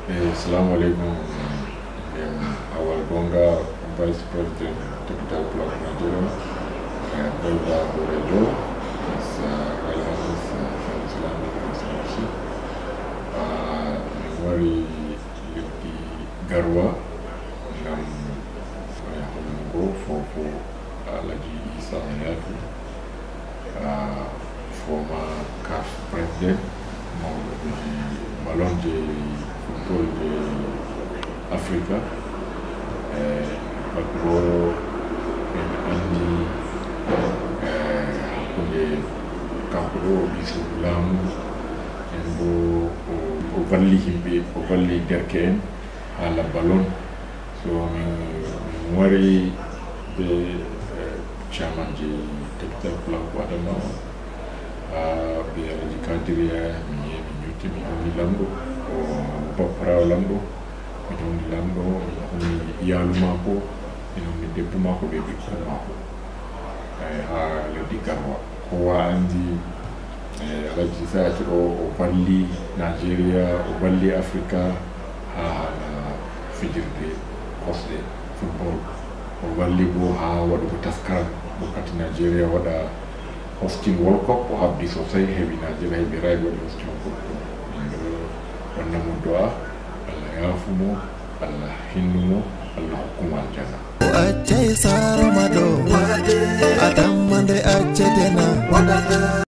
Assalamu alaikum. Awal Bonga, Vice President, Capital Club Nigeria, Belva Borejo, Royal Highness Islamic Excellency, Wari Yuki Garwa, Ngam Yahumungo for Alaji Isa Hayatu, former CAF President, Malonje Football de Africa, Bakuro Andi Hakunde Kampuro Bisulamu Embo o valli himɓe o valli derke'en hala ballon. So min wari be chairman je Capital Club Adama be Alaji Kadiriya min yehi min yotti mi hawni lamɗo o bapparawo lamɗo min hawni lamɗo min hawni iyalu mako min hawni debbo mako be ɓikkon mako ha leddi Garwa. Kowa andi Alaji Isaki o valli Nigeria, o valli Africa ha hala fijirde kosɗe football, o valli bo ha waɗugo taskaran wakkati Nigeria waɗa hosting World Cup o habdi sosai heɓi Nigeria heɓi rayde waɗi hosting World Cup. Min ɗo wannamo do'a Allah yafumo, Allah hinnumo, Allah hokkumo aljanna. Acce saro mado, adam mande acce dena.